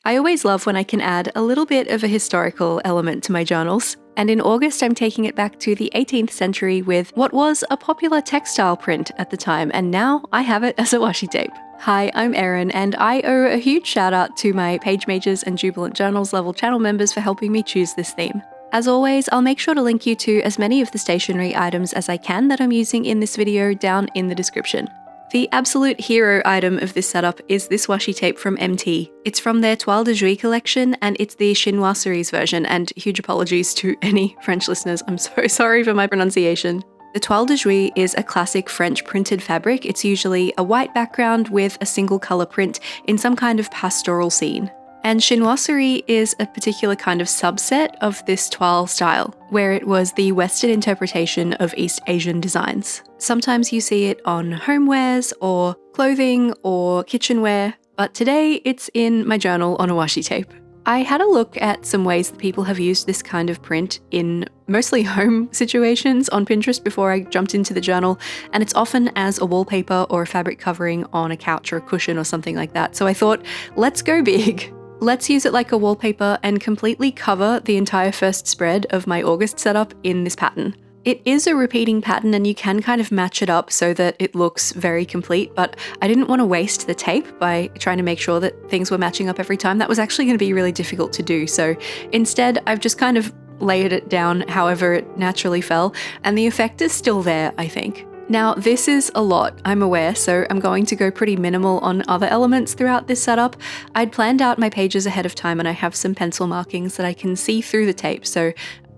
I always love when I can add a little bit of a historical element to my journals, and in August I'm taking it back to the 18th century with what was a popular textile print at the time, and now I have it as a washi tape. Hi, I'm Erin, and I owe a huge shout out to my Page Mages and Jubilant Journals level channel members for helping me choose this theme. As always, I'll make sure to link you to as many of the stationery items as I can that I'm using in this video down in the description. The absolute hero item of this setup is this washi tape from MT. It's from their Toile de Jouy collection, and it's the Chinoiserie's version, and huge apologies to any French listeners, I'm so sorry for my pronunciation. The Toile de Jouy is a classic French printed fabric. It's usually a white background with a single colour print in some kind of pastoral scene. And Chinoiserie is a particular kind of subset of this toile style, where it was the Western interpretation of East Asian designs. Sometimes you see it on homewares or clothing or kitchenware, but today it's in my journal on a washi tape. I had a look at some ways that people have used this kind of print in mostly home situations on Pinterest before I jumped into the journal, and it's often as a wallpaper or a fabric covering on a couch or a cushion or something like that. So I thought, let's go big. Let's use it like a wallpaper and completely cover the entire first spread of my August setup in this pattern. It is a repeating pattern and you can kind of match it up so that it looks very complete, but I didn't want to waste the tape by trying to make sure that things were matching up every time. That was actually going to be really difficult to do. So instead, I've just kind of layered it down however it naturally fell, and the effect is still there, I think. Now, this is a lot, I'm aware, so I'm going to go pretty minimal on other elements throughout this setup. I'd planned out my pages ahead of time and I have some pencil markings that I can see through the tape, so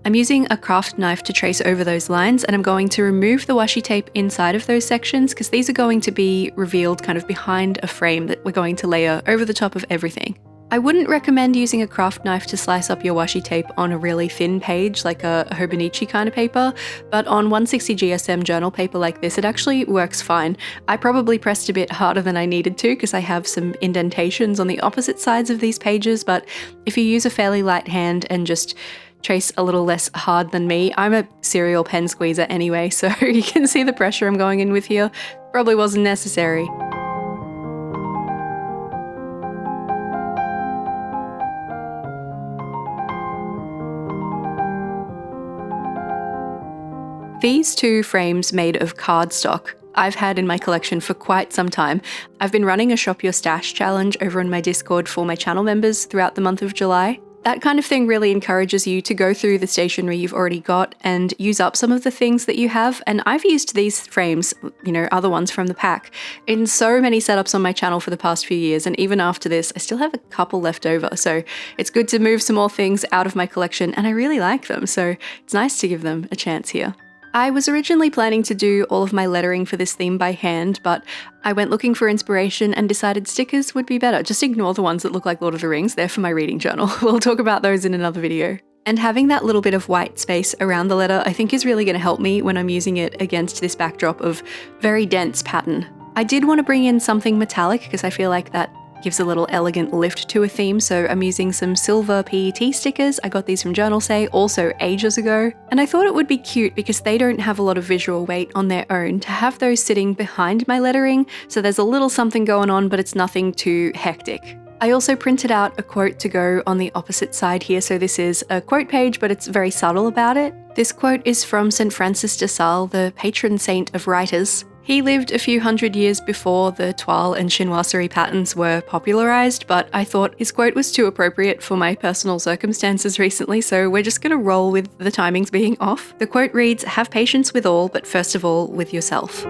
I'm using a craft knife to trace over those lines, and I'm going to remove the washi tape inside of those sections because these are going to be revealed kind of behind a frame that we're going to layer over the top of everything. I wouldn't recommend using a craft knife to slice up your washi tape on a really thin page like a Hobonichi kind of paper, but on 160 GSM journal paper like this, it actually works fine. I probably pressed a bit harder than I needed to because I have some indentations on the opposite sides of these pages, but if you use a fairly light hand and just trace a little less hard than me, I'm a serial pen squeezer anyway, so you can see the pressure I'm going in with here. Probably wasn't necessary. These two frames made of cardstock I've had in my collection for quite some time. I've been running a Shop Your Stash challenge over on my Discord for my channel members throughout the month of July. That kind of thing really encourages you to go through the stationery you've already got and use up some of the things that you have, and I've used these frames, other ones from the pack, in so many setups on my channel for the past few years, and even after this, I still have a couple left over, so it's good to move some more things out of my collection, and I really like them, so it's nice to give them a chance here. I was originally planning to do all of my lettering for this theme by hand, but I went looking for inspiration and decided stickers would be better. Just ignore the ones that look like Lord of the Rings, they're for my reading journal. We'll talk about those in another video. And having that little bit of white space around the letter I think is really going to help me when I'm using it against this backdrop of very dense pattern. I did want to bring in something metallic because I feel like that gives a little elegant lift to a theme, so I'm using some silver PET stickers. I got these from JOURNALSAY also ages ago, and I thought it would be cute because they don't have a lot of visual weight on their own to have those sitting behind my lettering, so there's a little something going on, but it's nothing too hectic. I also printed out a quote to go on the opposite side here, so this is a quote page, but it's very subtle about it. This quote is from St. Francis de Sales, the patron saint of writers. He lived a few hundred years before the Toile and Chinoiserie patterns were popularised, but I thought his quote was too appropriate for my personal circumstances recently, so we're just going to roll with the timings being off. The quote reads, "Have patience with all, but first of all with yourself."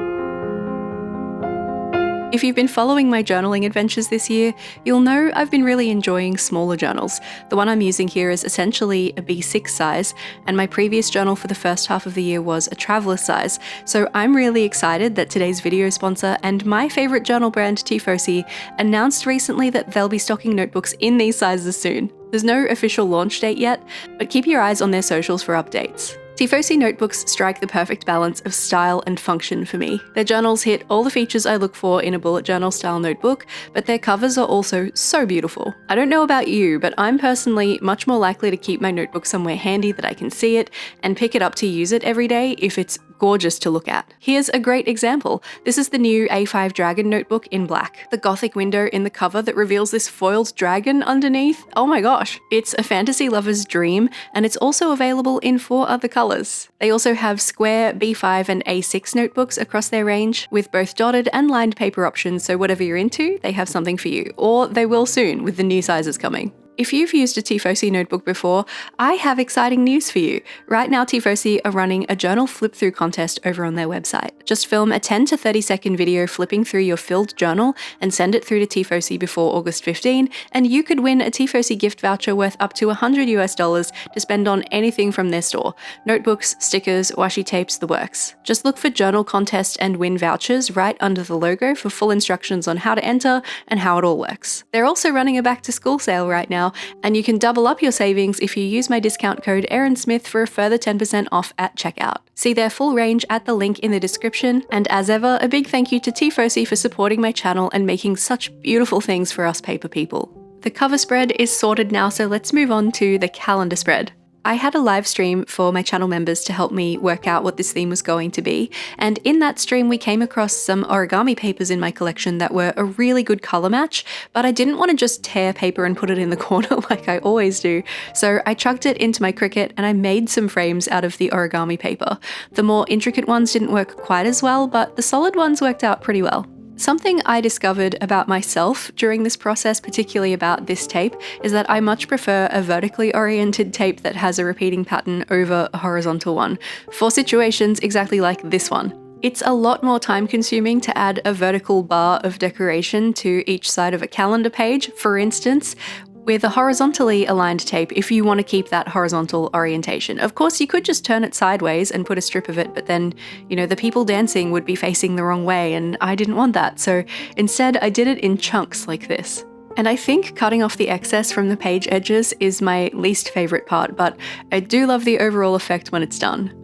If you've been following my journaling adventures this year, you'll know I've been really enjoying smaller journals. The one I'm using here is essentially a B6 size, and my previous journal for the first half of the year was a traveler size, so I'm really excited that today's video sponsor and my favourite journal brand, Tiefossi, announced recently that they'll be stocking notebooks in these sizes soon. There's no official launch date yet, but keep your eyes on their socials for updates. Tiefossi notebooks strike the perfect balance of style and function for me. Their journals hit all the features I look for in a bullet journal style notebook, but their covers are also so beautiful. I don't know about you, but I'm personally much more likely to keep my notebook somewhere handy that I can see it and pick it up to use it every day if it's gorgeous to look at. Here's a great example. This is the new A5 Dragon notebook in black. The gothic window in the cover that reveals this foiled dragon underneath. Oh my gosh, it's a fantasy lover's dream, and it's also available in 4 other colors. They also have square, B5 and A6 notebooks across their range with both dotted and lined paper options, so whatever you're into, they have something for you, or they will soon with the new sizes coming. If you've used a Tiefossi notebook before, I have exciting news for you. Right now, Tiefossi are running a journal flip-through contest over on their website. Just film a 10 to 30 second video flipping through your filled journal and send it through to Tiefossi before August 15, and you could win a Tiefossi gift voucher worth up to $100 to spend on anything from their store. Notebooks, stickers, washi tapes, the works. Just look for journal contest and win vouchers right under the logo for full instructions on how to enter and how it all works. They're also running a back-to-school sale right now, and you can double up your savings if you use my discount code Erin Smith for a further 10% off at checkout. See their full range at the link in the description, and as ever, a big thank you to Tiefossi for supporting my channel and making such beautiful things for us paper people. The cover spread is sorted now, so let's move on to the calendar spread. I had a live stream for my channel members to help me work out what this theme was going to be, and in that stream we came across some origami papers in my collection that were a really good color match, but I didn't want to just tear paper and put it in the corner like I always do, so I chucked it into my Cricut and I made some frames out of the origami paper. The more intricate ones didn't work quite as well, but the solid ones worked out pretty well. Something I discovered about myself during this process, particularly about this tape, is that I much prefer a vertically oriented tape that has a repeating pattern over a horizontal one, for situations exactly like this one. It's a lot more time consuming to add a vertical bar of decoration to each side of a calendar page, for instance, with a horizontally aligned tape if you want to keep that horizontal orientation. Of course, you could just turn it sideways and put a strip of it, but then, the people dancing would be facing the wrong way, and I didn't want that, so instead I did it in chunks like this. And I think cutting off the excess from the page edges is my least favorite part, but I do love the overall effect when it's done.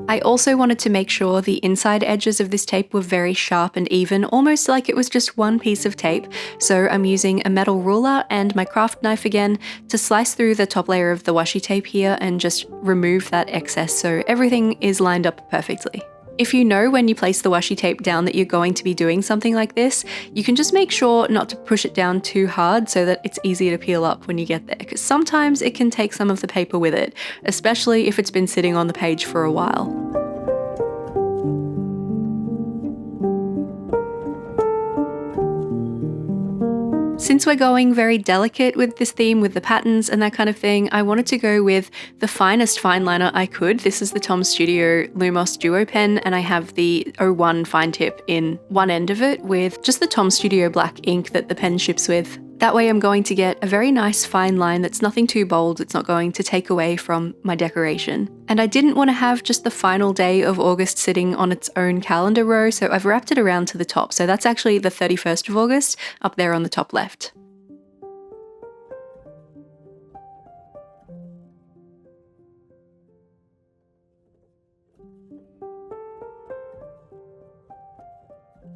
I also wanted to make sure the inside edges of this tape were very sharp and even, almost like it was just one piece of tape, so I'm using a metal ruler and my craft knife again to slice through the top layer of the washi tape here and just remove that excess so everything is lined up perfectly. If you know when you place the washi tape down that you're going to be doing something like this, you can just make sure not to push it down too hard so that it's easy to peel up when you get there, because sometimes it can take some of the paper with it, especially if it's been sitting on the page for a while. Since we're going very delicate with this theme, with the patterns and that kind of thing, I wanted to go with the finest fine liner I could. This is the Tom Studio Lumos Duo pen, and I have the 01 fine tip in one end of it with just the Tom Studio black ink that the pen ships with. That way I'm going to get a very nice fine line that's nothing too bold, it's not going to take away from my decoration. And I didn't want to have just the final day of August sitting on its own calendar row, so I've wrapped it around to the top. So that's actually the 31st of August up there on the top left.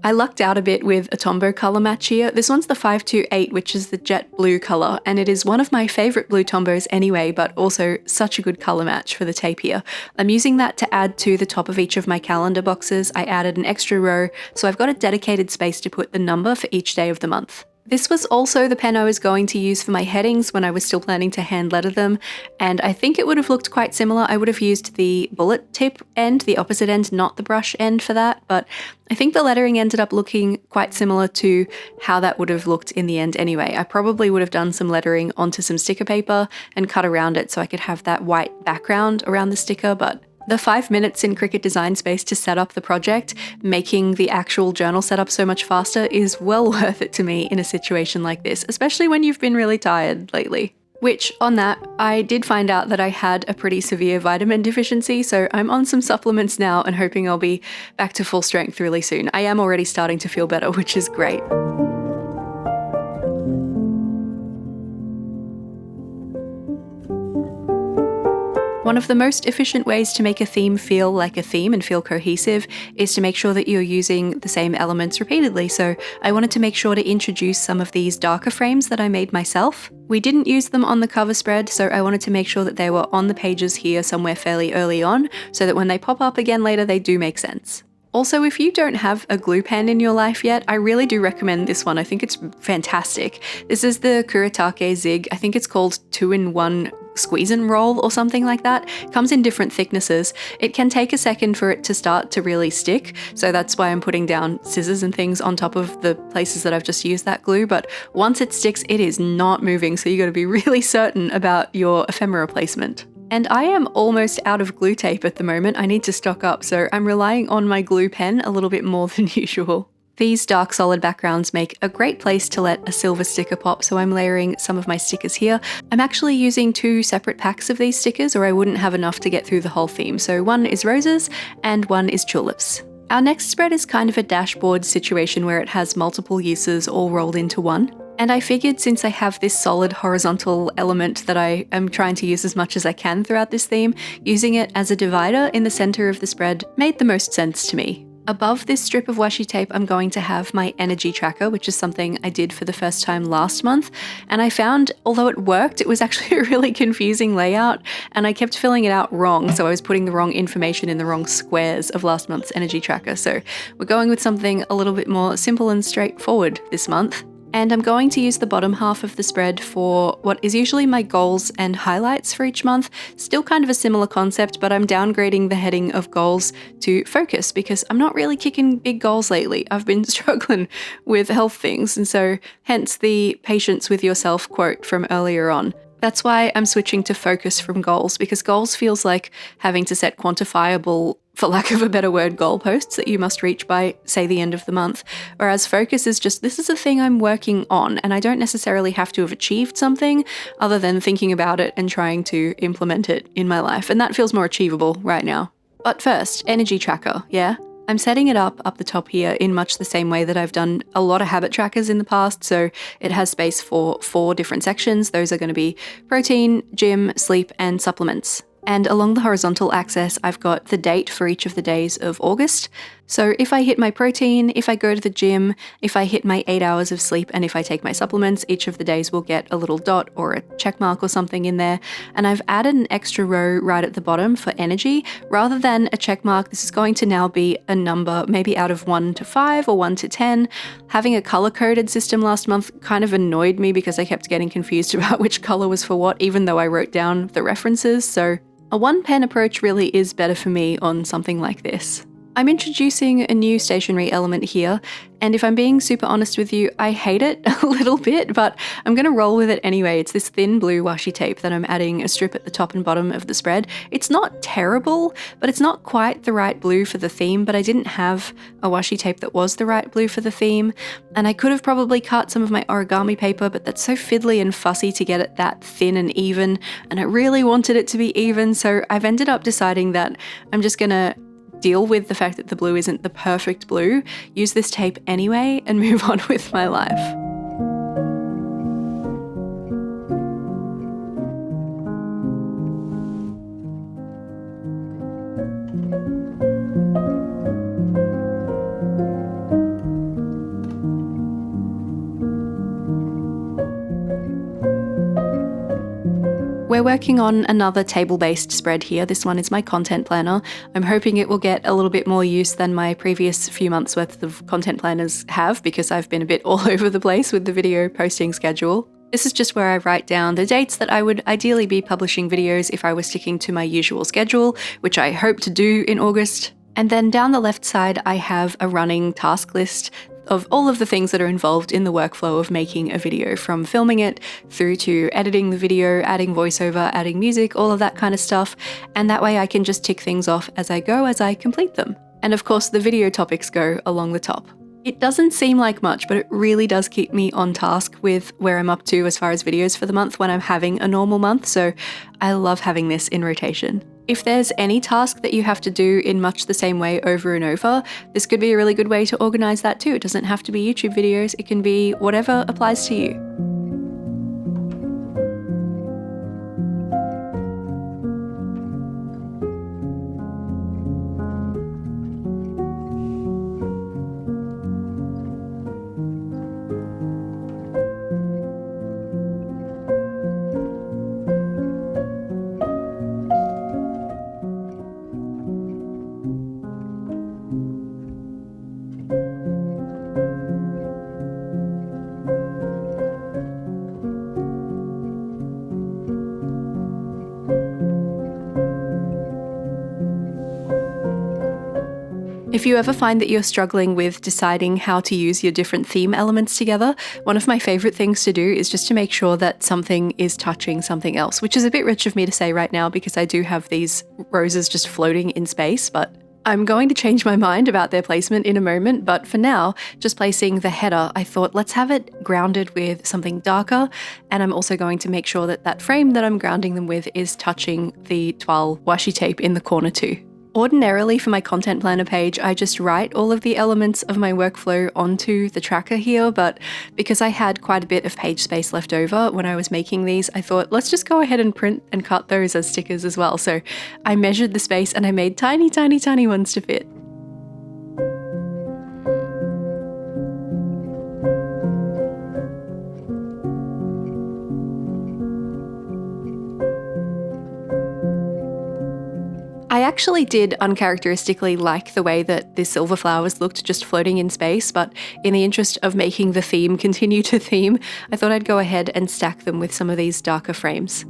I lucked out a bit with a Tombow colour match here. This one's the 528, which is the jet blue colour, and it is one of my favourite blue Tombows anyway, but also such a good colour match for the tape here. I'm using that to add to the top of each of my calendar boxes. I added an extra row, so I've got a dedicated space to put the number for each day of the month. This was also the pen I was going to use for my headings when I was still planning to hand letter them, and I think it would have looked quite similar. I would have used the bullet tip end, the opposite end, not the brush end for that, but I think the lettering ended up looking quite similar to how that would have looked in the end anyway. I probably would have done some lettering onto some sticker paper and cut around it so I could have that white background around the sticker, but the 5 minutes in Cricut Design Space to set up the project, making the actual journal setup so much faster, is well worth it to me in a situation like this, especially when you've been really tired lately. Which, on that, I did find out that I had a pretty severe vitamin deficiency, so I'm on some supplements now and hoping I'll be back to full strength really soon. I am already starting to feel better, which is great. One of the most efficient ways to make a theme feel like a theme and feel cohesive is to make sure that you're using the same elements repeatedly. So I wanted to make sure to introduce some of these darker frames that I made myself. We didn't use them on the cover spread, so I wanted to make sure that they were on the pages here somewhere fairly early on, so that when they pop up again later, they do make sense. Also, if you don't have a glue pen in your life yet, I really do recommend this one. I think it's fantastic. This is the Kuretake Zig. I think it's called 2-in-1 Squeeze and Roll or something like that. It comes in different thicknesses. It can take a second for it to start to really stick, so that's why I'm putting down scissors and things on top of the places that I've just used that glue, but once it sticks, it is not moving, so you gotta be really certain about your ephemera placement. And I am almost out of glue tape at the moment. I need to stock up, so I'm relying on my glue pen a little bit more than usual. These dark solid backgrounds make a great place to let a silver sticker pop, so I'm layering some of my stickers here. I'm actually using 2 separate packs of these stickers or I wouldn't have enough to get through the whole theme. So one is roses and one is tulips. Our next spread is kind of a dashboard situation where it has multiple uses all rolled into one. And I figured since I have this solid horizontal element that I am trying to use as much as I can throughout this theme, using it as a divider in the center of the spread made the most sense to me. Above this strip of washi tape, I'm going to have my energy tracker, which is something I did for the first time last month. And I found, although it worked, it was actually a really confusing layout, and I kept filling it out wrong. So I was putting the wrong information in the wrong squares of last month's energy tracker. So we're going with something a little bit more simple and straightforward this month. And I'm going to use the bottom half of the spread for what is usually my goals and highlights for each month. Still kind of a similar concept, but I'm downgrading the heading of goals to focus because I'm not really kicking big goals lately. I've been struggling with health things, and so hence the patience with yourself quote from earlier on. That's why I'm switching to focus from goals, because goals feels like having to set quantifiable, for lack of a better word, goalposts that you must reach by, say, the end of the month. Whereas focus is just, this is a thing I'm working on, and I don't necessarily have to have achieved something other than thinking about it and trying to implement it in my life. And that feels more achievable right now. But first, energy tracker, yeah? I'm setting it up the top here in much the same way that I've done a lot of habit trackers in the past, so it has space for 4 different sections. Those are going to be protein, gym, sleep, and supplements. And along the horizontal axis, I've got the date for each of the days of August. So if I hit my protein, if I go to the gym, if I hit my 8 hours of sleep, and if I take my supplements, each of the days will get a little dot or a check mark or something in there. And I've added an extra row right at the bottom for energy. Rather than a check mark, this is going to now be a number, maybe out of 1 to 5 or 1 to 10. Having a color-coded system last month kind of annoyed me because I kept getting confused about which color was for what, even though I wrote down the references. So a one-pen approach really is better for me on something like this. I'm introducing a new stationery element here, and if I'm being super honest with you, I hate it a little bit, but I'm going to roll with it anyway. It's this thin blue washi tape that I'm adding a strip at the top and bottom of the spread. It's not terrible, but it's not quite the right blue for the theme, but I didn't have a washi tape that was the right blue for the theme, and I could have probably cut some of my origami paper, but that's so fiddly and fussy to get it that thin and even, and I really wanted it to be even, so I've ended up deciding that I'm just going to deal with the fact that the blue isn't the perfect blue, use this tape anyway, and move on with my life. We're working on another table-based spread here. This one is my content planner. I'm hoping it will get a little bit more use than my previous few months worth of content planners have, because I've been a bit all over the place with the video posting schedule. This is just where I write down the dates that I would ideally be publishing videos if I was sticking to my usual schedule, which I hope to do in August. And then down the left side, I have a running task list of all of the things that are involved in the workflow of making a video, from filming it through to editing the video, adding voiceover, adding music, all of that kind of stuff. And that way I can just tick things off as I go, as I complete them. And of course, the video topics go along the top. It doesn't seem like much, but it really does keep me on task with where I'm up to as far as videos for the month when I'm having a normal month, so I love having this in rotation. If there's any task that you have to do in much the same way over and over, this could be a really good way to organize that too. It doesn't have to be YouTube videos, it can be whatever applies to you. If you ever find that you're struggling with deciding how to use your different theme elements together, one of my favorite things to do is just to make sure that something is touching something else, which is a bit rich of me to say right now because I do have these roses just floating in space, but I'm going to change my mind about their placement in a moment. But for now, just placing the header, I thought let's have it grounded with something darker, and I'm also going to make sure that that frame that I'm grounding them with is touching the Toile washi tape in the corner too. Ordinarily for my content planner page, I just write all of the elements of my workflow onto the tracker here, but because I had quite a bit of page space left over when I was making these, I thought let's just go ahead and print and cut those as stickers as well. So I measured the space and I made tiny, tiny, tiny ones to fit. I actually did uncharacteristically like the way that the silver flowers looked just floating in space, but in the interest of making the theme continue to theme, I thought I'd go ahead and stack them with some of these darker frames.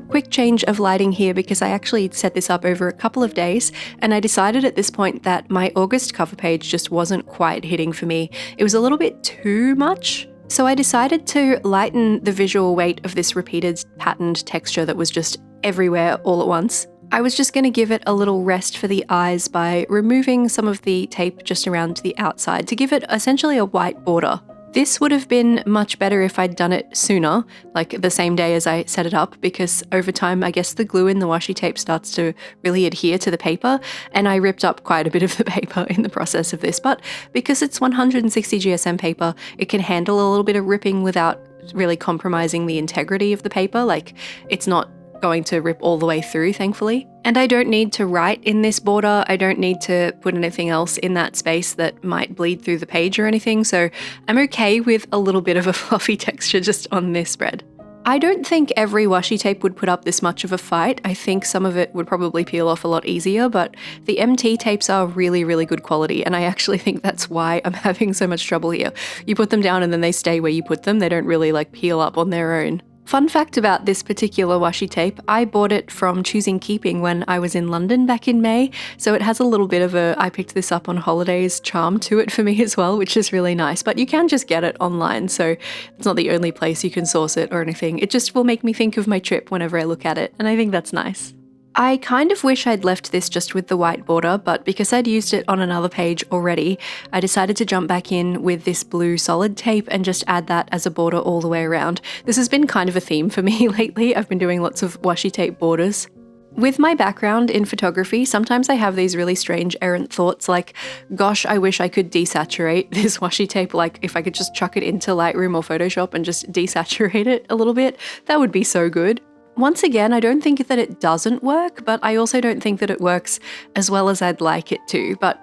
Quick change of lighting here because I actually set this up over a couple of days, and I decided at this point that my August cover page just wasn't quite hitting for me. It was a little bit too much. So I decided to lighten the visual weight of this repeated patterned texture that was just everywhere all at once. I was just going to give it a little rest for the eyes by removing some of the tape just around the outside to give it essentially a white border. This would have been much better if I'd done it sooner, like the same day as I set it up, because over time I guess the glue in the washi tape starts to really adhere to the paper, and I ripped up quite a bit of the paper in the process of this. But because it's 160 GSM paper, it can handle a little bit of ripping without really compromising the integrity of the paper. Like, it's not going to rip all the way through, thankfully. And I don't need to write in this border. I don't need to put anything else in that space that might bleed through the page or anything, so I'm okay with a little bit of a fluffy texture just on this spread. I don't think every washi tape would put up this much of a fight. I think some of it would probably peel off a lot easier, but the MT tapes are really, really good quality, and I actually think that's why I'm having so much trouble here. You put them down and then they stay where you put them. They don't really peel up on their own. Fun fact about this particular washi tape, I bought it from Choosing Keeping when I was in London back in May, so it has a little bit of a I picked this up on holidays charm to it for me as well, which is really nice. But you can just get it online, so it's not the only place you can source it or anything. It just will make me think of my trip whenever I look at it, and I think that's nice. I kind of wish I'd left this just with the white border, but because I'd used it on another page already, I decided to jump back in with this blue solid tape and just add that as a border all the way around. This has been kind of a theme for me lately. I've been doing lots of washi tape borders. With my background in photography, sometimes I have these really strange errant thoughts like, gosh, I wish I could desaturate this washi tape, like if I could just chuck it into Lightroom or Photoshop and just desaturate it a little bit, that would be so good. Once again, I don't think that it doesn't work, but I also don't think that it works as well as I'd like it to. But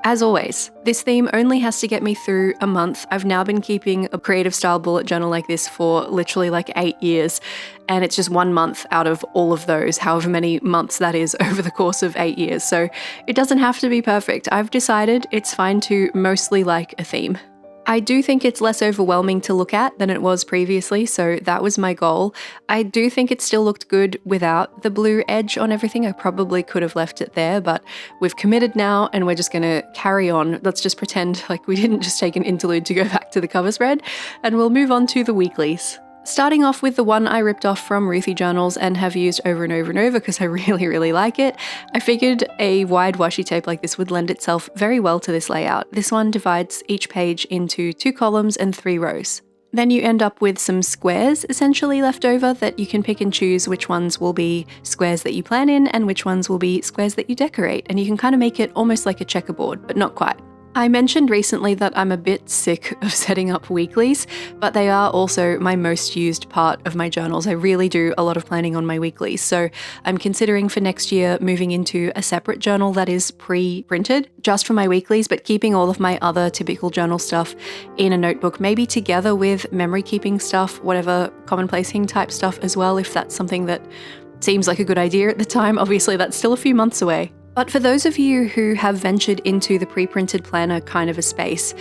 as always, this theme only has to get me through a month. I've now been keeping a creative style bullet journal like this for literally 8 years, and it's just 1 month out of all of those, however many months that is over the course of 8 years. So it doesn't have to be perfect. I've decided it's fine to mostly like a theme. I do think it's less overwhelming to look at than it was previously, so that was my goal. I do think it still looked good without the blue edge on everything. I probably could have left it there, but we've committed now and we're just going to carry on. Let's just pretend like we didn't just take an interlude to go back to the cover spread, and we'll move on to the weeklies. Starting off with the one I ripped off from Ruthie Journals and have used over and over and over because I really, really like it, I figured a wide washi tape like this would lend itself very well to this layout. This one divides each page into 2 columns and 3 rows. Then you end up with some squares essentially left over that you can pick and choose which ones will be squares that you plan in and which ones will be squares that you decorate, and you can kind of make it almost like a checkerboard, but not quite. I mentioned recently that I'm a bit sick of setting up weeklies, but they are also my most used part of my journals. I really do a lot of planning on my weeklies, so I'm considering for next year moving into a separate journal that is pre-printed just for my weeklies, but keeping all of my other typical journal stuff in a notebook, maybe together with memory keeping stuff, whatever commonplacing type stuff as well, if that's something that seems like a good idea at the time. Obviously, that's still a few months away. But for those of you who have ventured into the pre-printed planner kind of a space,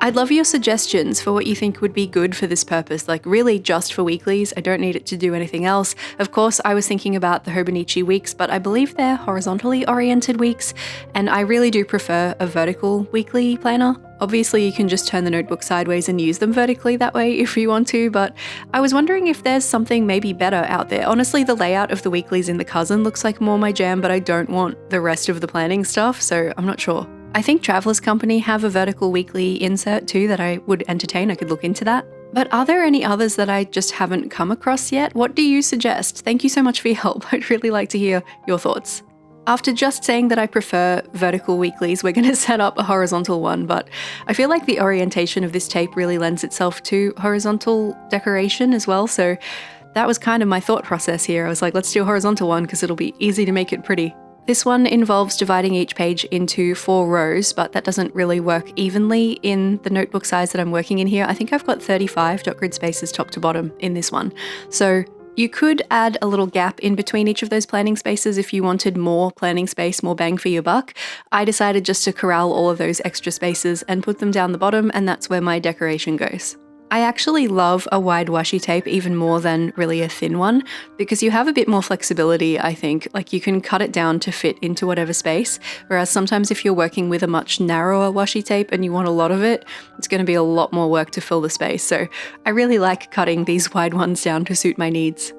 I'd love your suggestions for what you think would be good for this purpose, like really just for weeklies. I don't need it to do anything else. Of course, I was thinking about the Hobonichi weeks, but I believe they're horizontally oriented weeks, and I really do prefer a vertical weekly planner. Obviously, you can just turn the notebook sideways and use them vertically that way if you want to, but I was wondering if there's something maybe better out there. Honestly, the layout of the weeklies in the Cousin looks like more my jam, but I don't want the rest of the planning stuff, so I'm not sure. I think Traveller's Company have a vertical weekly insert too that I would entertain. I could look into that. But are there any others that I just haven't come across yet? What do you suggest? Thank you so much for your help. I'd really like to hear your thoughts. After just saying that I prefer vertical weeklies, we're going to set up a horizontal one, but I feel like the orientation of this tape really lends itself to horizontal decoration as well, so that was kind of my thought process here. I was like, let's do a horizontal one because it'll be easy to make it pretty. This one involves dividing each page into 4 rows, but that doesn't really work evenly in the notebook size that I'm working in here. I think I've got 35 dot grid spaces top to bottom in this one. So you could add a little gap in between each of those planning spaces if you wanted more planning space, more bang for your buck. I decided just to corral all of those extra spaces and put them down the bottom, and that's where my decoration goes. I actually love a wide washi tape even more than really a thin one because you have a bit more flexibility, I think. Like you can cut it down to fit into whatever space, whereas sometimes if you're working with a much narrower washi tape and you want a lot of it, it's going to be a lot more work to fill the space. So I really like cutting these wide ones down to suit my needs.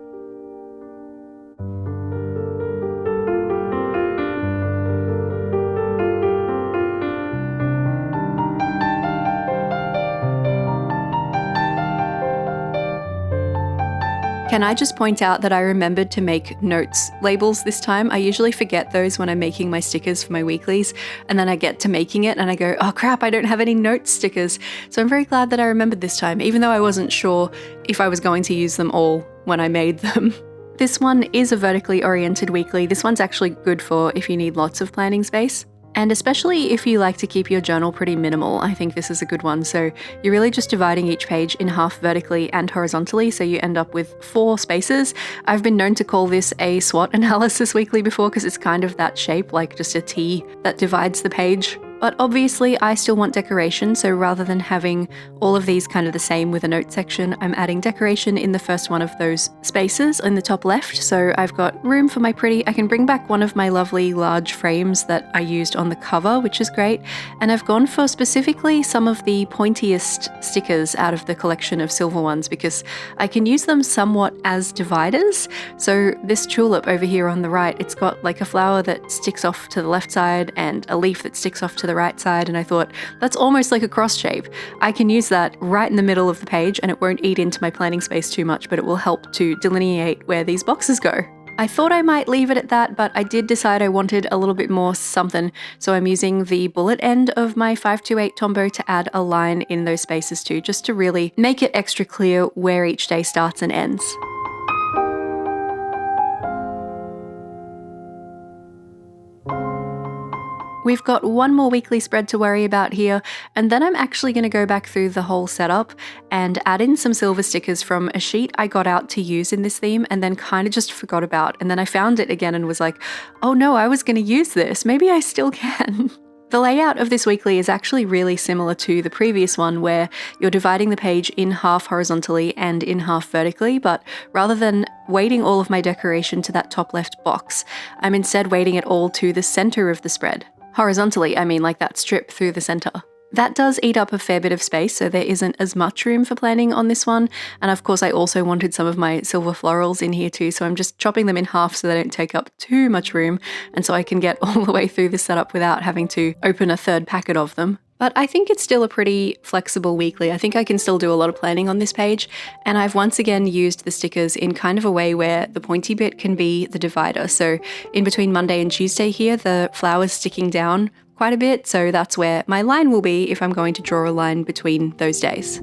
Can I just point out that I remembered to make notes labels this time? I usually forget those when I'm making my stickers for my weeklies, and then I get to making it and I go, oh crap, I don't have any note stickers. So I'm very glad that I remembered this time, even though I wasn't sure if I was going to use them all when I made them. This one is a vertically oriented weekly. This one's actually good for if you need lots of planning space. And especially if you like to keep your journal pretty minimal, I think this is a good one. So you're really just dividing each page in half vertically and horizontally, so you end up with 4 spaces. I've been known to call this a SWOT analysis weekly before because it's kind of that shape, like just a T that divides the page. But obviously I still want decoration, so rather than having all of these kind of the same with a note section, I'm adding decoration in the first one of those spaces in the top left. So I've got room for my pretty. I can bring back one of my lovely large frames that I used on the cover, which is great. And I've gone for specifically some of the pointiest stickers out of the collection of silver ones because I can use them somewhat as dividers. So this tulip over here on the right, it's got like a flower that sticks off to the left side and a leaf that sticks off to the right side, and I thought that's almost like a cross shape. I can use that right in the middle of the page and it won't eat into my planning space too much, but it will help to delineate where these boxes go. I thought I might leave it at that, but I did decide I wanted a little bit more something, so I'm using the bullet end of my 528 Tombow to add a line in those spaces too, just to really make it extra clear where each day starts and ends. We've got one more weekly spread to worry about here, and then I'm actually going to go back through the whole setup and add in some silver stickers from a sheet I got out to use in this theme and then kind of just forgot about, and then I found it again and was like, oh no, I was going to use this, maybe I still can. The layout of this weekly is actually really similar to the previous one where you're dividing the page in half horizontally and in half vertically, but rather than weighting all of my decoration to that top left box, I'm instead weighting it all to the center of the spread. Horizontally, I mean like that strip through the center. That does eat up a fair bit of space, so there isn't as much room for planning on this one. And of course, I also wanted some of my silver florals in here too, so I'm just chopping them in half so they don't take up too much room, and so I can get all the way through the setup without having to open a third packet of them. But I think it's still a pretty flexible weekly. I think I can still do a lot of planning on this page, and I've once again used the stickers in kind of a way where the pointy bit can be the divider. So in between Monday and Tuesday here, the flower's sticking down quite a bit, so that's where my line will be if I'm going to draw a line between those days.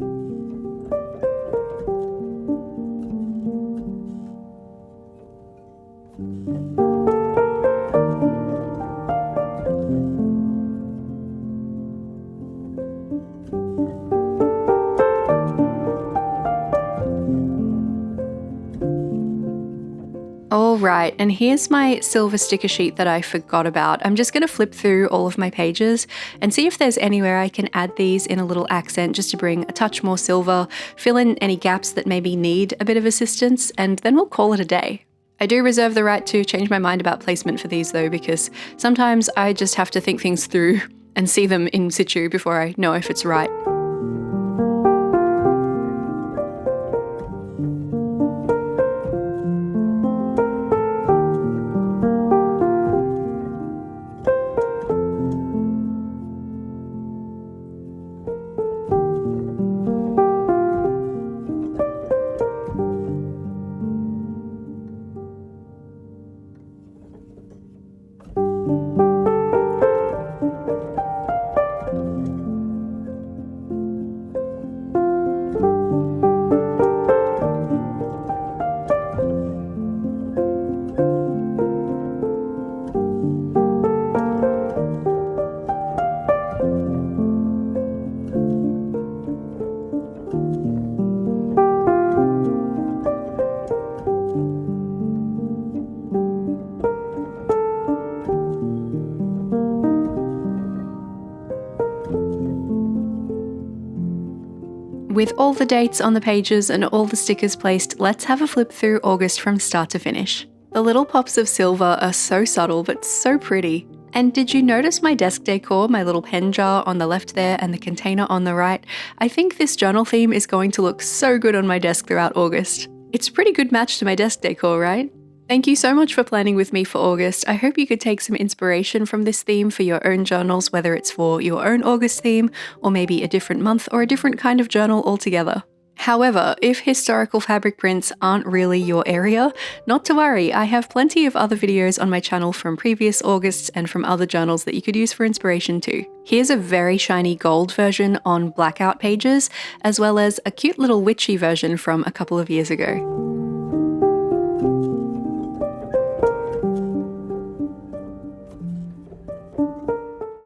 All right, and here's my silver sticker sheet that I forgot about. I'm just going to flip through all of my pages and see if there's anywhere I can add these in a little accent just to bring a touch more silver, fill in any gaps that maybe need a bit of assistance, and then we'll call it a day. I do reserve the right to change my mind about placement for these though, because sometimes I just have to think things through and see them in situ before I know if it's right. With all the dates on the pages and all the stickers placed, let's have a flip through August from start to finish. The little pops of silver are so subtle but so pretty. And did you notice my desk decor, my little pen jar on the left there and the container on the right? I think this journal theme is going to look so good on my desk throughout August. It's a pretty good match to my desk decor, right? Thank you so much for planning with me for August. I hope you could take some inspiration from this theme for your own journals, whether it's for your own August theme, or maybe a different month or a different kind of journal altogether. However, if historical fabric prints aren't really your area, not to worry, I have plenty of other videos on my channel from previous Augusts and from other journals that you could use for inspiration too. Here's a very shiny gold version on blackout pages, as well as a cute little witchy version from a couple of years ago.